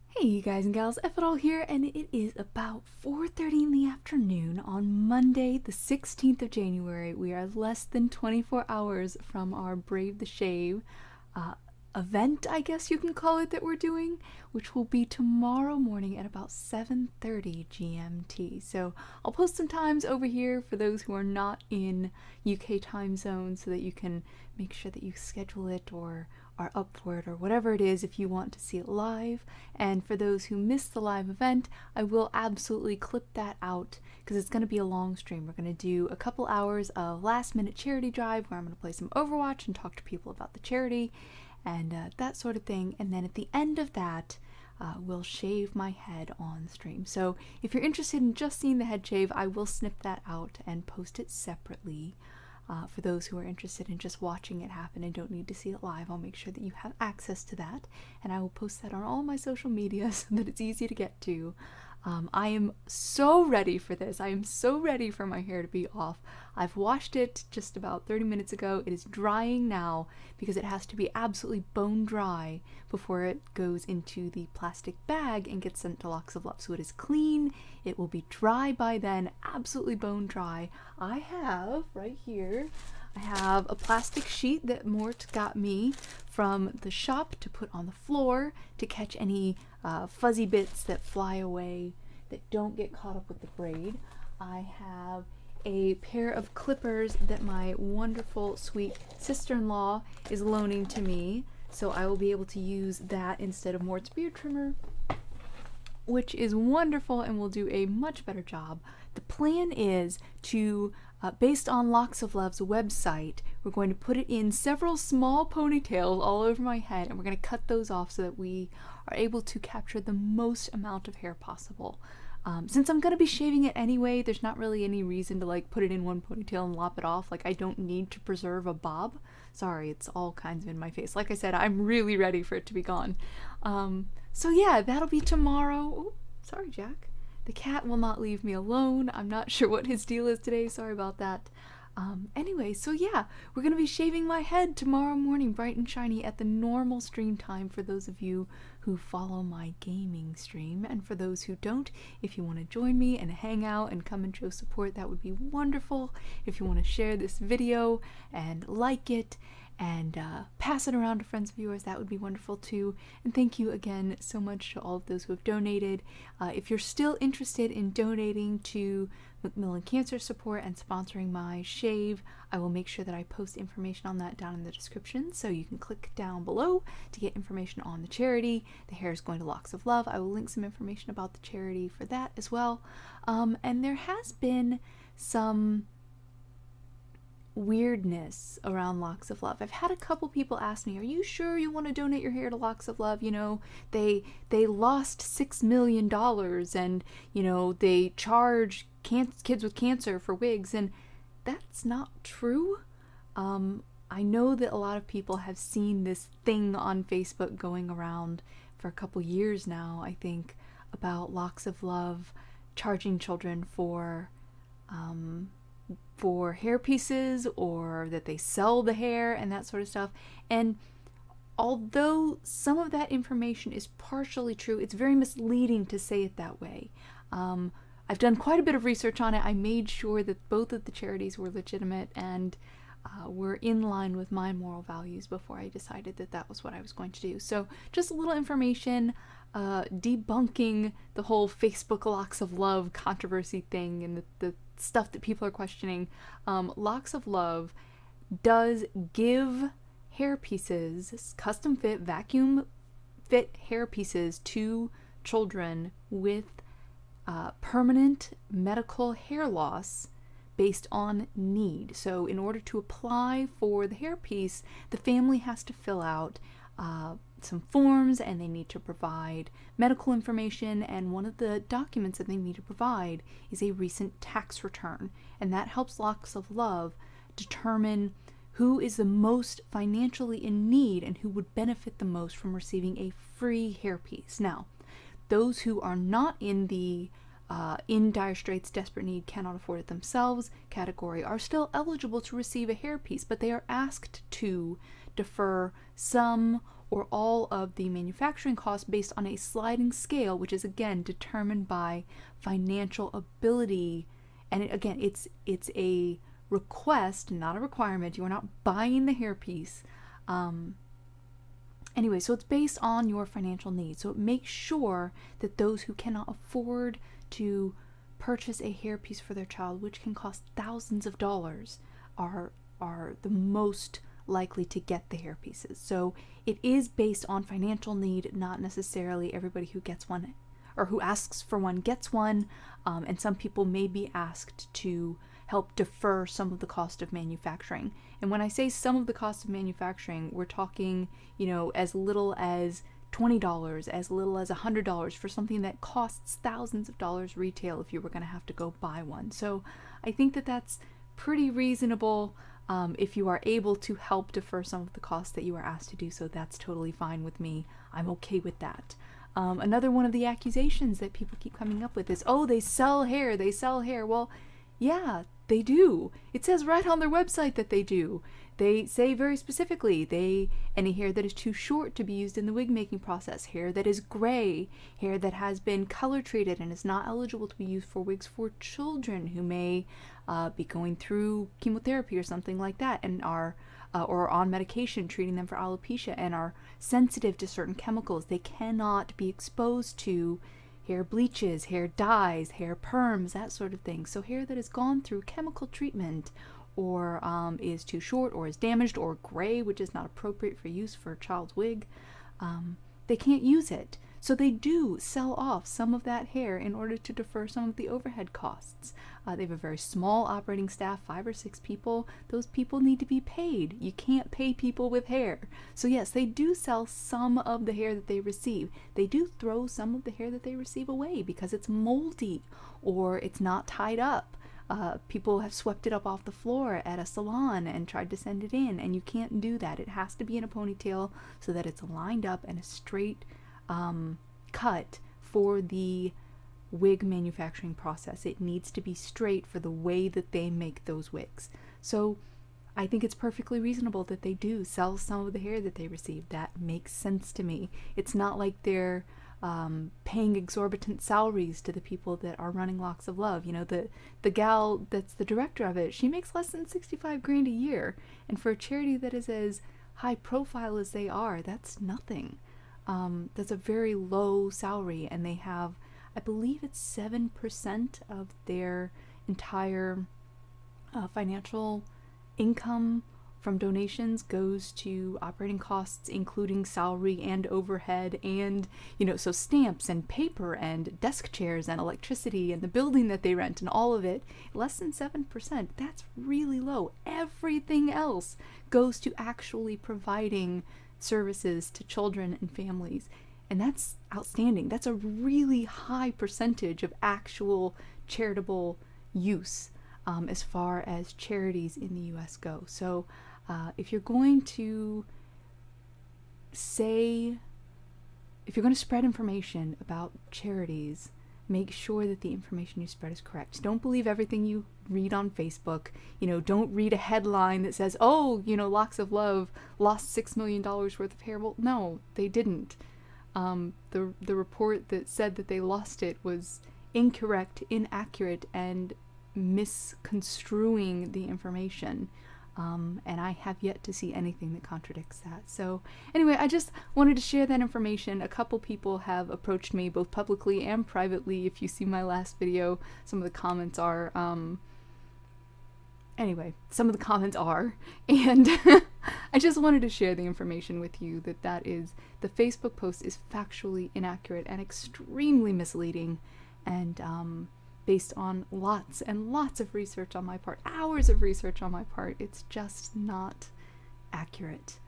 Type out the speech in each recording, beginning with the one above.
Hey you guys and gals, F it all here, and it is about 4:30 in the afternoon on Monday the 16th of January. We are less than 24 hours from our Brave the Shave event, I guess you can call it, that we're doing, which will be tomorrow morning at about 7:30 GMT. So I'll post some times over here for those who are not in UK time zone so that you can make sure that you schedule it or are up for it or whatever it is if you want to see it live. And for those who missed the live event, I will absolutely clip that out because it's going to be a long stream. We're going to do a couple hours of last minute charity drive where I'm going to play some Overwatch and talk to people about the charity and that sort of thing. And then at the end of that, we'll shave my head on stream. So if you're interested in just seeing the head shave, I will snip that out and post it separately. For those who are interested in just watching it happen and don't need to see it live, I'll make sure that you have access to that, and I will post that on all my social media so that it's easy to get to. I am so ready for this. I am so ready for my hair to be off. I've washed it just about 30 minutes ago. It is drying now because it has to be absolutely bone dry before it goes into the plastic bag and gets sent to Locks of Love. So it is clean. It will be dry by then, absolutely bone dry. I have right here, I have a plastic sheet that Mort got me from the shop to put on the floor to catch any fuzzy bits that fly away that don't get caught up with the braid. I have a pair of clippers that my wonderful, sweet sister-in-law is loaning to me, so I will be able to use that instead of Mort's beard trimmer, which is wonderful and will do a much better job. The plan is to, based on Locks of Love's website, we're going to put it in several small ponytails all over my head, and we're going to cut those off so that we are able to capture the most amount of hair possible. Since I'm going to be shaving it anyway, there's not really any reason to like put it in one ponytail and lop it off. Like, I don't need to preserve a bob. Sorry, it's all kinds of in my face. Like I said, I'm really ready for it to be gone. So yeah, that'll be tomorrow. Oh, sorry, Jack. The cat will not leave me alone. I'm not sure what his deal is today. Sorry about that. Anyway, so yeah, we're going to be shaving my head tomorrow morning bright and shiny at the normal stream time for those of you who follow my gaming stream. And for those who don't, if you want to join me and hang out and come and show support, that would be wonderful. If you want to share this video and like it and pass it around to friends and viewers, that would be wonderful too. And thank you again so much to all of those who have donated. If you're still interested in donating to Macmillan Cancer Support and sponsoring my shave, I will make sure that I post information on that down in the description, so you can click down below to get information on the charity. The hair is going to Locks of Love. I will link some information about the charity for that as well. And there has been some weirdness around Locks of Love. I've had a couple people ask me, are you sure you want to donate your hair to Locks of Love? You know, they lost $6 million and, you know, they charge kids with cancer for wigs, and that's not true. I know that a lot of people have seen this thing on Facebook going around for a couple years now, I think, about Locks of Love charging children for hairpieces, or that they sell the hair and that sort of stuff. And although some of that information is partially true, it's very misleading to say it that way. I've done quite a bit of research on it. I made sure that both of the charities were legitimate and were in line with my moral values before I decided that that was what I was going to do. So just a little information debunking the whole Facebook Locks of Love controversy thing and the stuff that people are questioning. Locks of Love does give hairpieces, custom fit, vacuum fit hairpieces to children with permanent medical hair loss based on need. So in order to apply for the hairpiece, the family has to fill out some forms, and they need to provide medical information, and one of the documents that they need to provide is a recent tax return, and that helps Locks of Love determine who is the most financially in need and who would benefit the most from receiving a free hairpiece. Now, those who are not in the in dire straits, desperate need, cannot afford it themselves category are still eligible to receive a hairpiece, but they are asked to defer some or all of the manufacturing costs based on a sliding scale, which is again determined by financial ability. And again, it's a request, not a requirement. You are not buying the hairpiece. Anyway, so it's based on your financial needs. So it makes sure that those who cannot afford to purchase a hairpiece for their child, which can cost thousands of dollars, are the most likely to get the hairpieces. So it is based on financial need, not necessarily everybody who gets one or who asks for one gets one. And some people may be asked to help defer some of the cost of manufacturing. And when I say some of the cost of manufacturing, we're talking, as little as $20, as little as $100 for something that costs thousands of dollars retail if you were going to have to go buy one. So I think that that's pretty reasonable. If you are able to help defer some of the costs that you are asked to do so, that's totally fine with me. I'm okay with that. Another one of the accusations that people keep coming up with is, oh, they sell hair. Well, yeah, they do. It says right on their website that they do. They say very specifically, any hair that is too short to be used in the wig making process, hair that is gray, hair that has been color treated and is not eligible to be used for wigs for children who may be going through chemotherapy or something like that and are or on medication treating them for alopecia and are sensitive to certain chemicals. They cannot be exposed to hair bleaches, hair dyes, hair perms, that sort of thing. So hair that has gone through chemical treatment or is too short or is damaged or gray, which is not appropriate for use for a child's wig, they can't use it. So they do sell off some of that hair in order to defer some of the overhead costs. They have a very small operating staff, 5 or 6 people. Those people need to be paid. You can't pay people with hair. So yes, they do sell some of the hair that they receive. They do throw some of the hair that they receive away because it's moldy or it's not tied up. People have swept it up off the floor at a salon and tried to send it in, and you can't do that. It has to be in a ponytail so that it's lined up and a straight cut for the wig manufacturing process. It needs to be straight for the way that they make those wigs. So I think it's perfectly reasonable that they do sell some of the hair that they receive. That makes sense to me. It's not like they're paying exorbitant salaries to the people that are running Locks of Love. The gal that's the director of it, she makes less than $65,000 a year, and for a charity that is as high profile as they are, that's nothing. That's a very low salary, and they have, I believe it's 7% of their entire financial income from donations goes to operating costs, including salary and overhead and, so stamps and paper and desk chairs and electricity and the building that they rent and all of it. Less than 7%. That's really low. Everything else goes to actually providing services to children and families. And that's outstanding. That's a really high percentage of actual charitable use as far as charities in the US go. So if you're going to spread information about charities, make sure that the information you spread is correct. Don't believe everything you read on Facebook. Don't read a headline that says, Locks of Love lost $6 million worth of hair. Well, no, they didn't. The report that said that they lost it was incorrect, inaccurate, and misconstruing the information. And I have yet to see anything that contradicts that. So anyway, I just wanted to share that information. A couple people have approached me both publicly and privately. If you see my last video, some of the comments are, and I just wanted to share the information with you that is, the Facebook post is factually inaccurate and extremely misleading, and based on lots and lots of research on my part, hours of research on my part. It's just not accurate.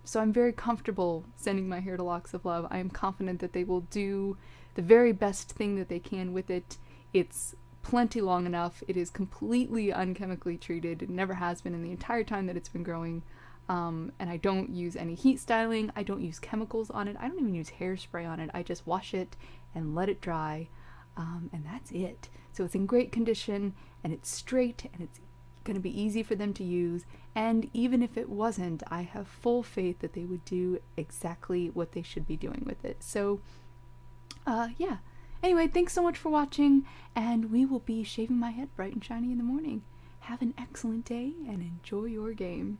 So I'm very comfortable sending my hair to Locks of Love. I am confident that they will do the very best thing that they can with it. It's plenty long enough. It is completely unchemically treated. It never has been in the entire time that it's been growing. And I don't use any heat styling. I don't use chemicals on it. I don't even use hairspray on it. I just wash it and let it dry. and that's it. So it's in great condition, and it's straight, and it's going to be easy for them to use. And even if it wasn't, I have full faith that they would do exactly what they should be doing with it. So yeah. Anyway, thanks so much for watching, and we will be shaving my head bright and shiny in the morning. Have an excellent day and enjoy your game.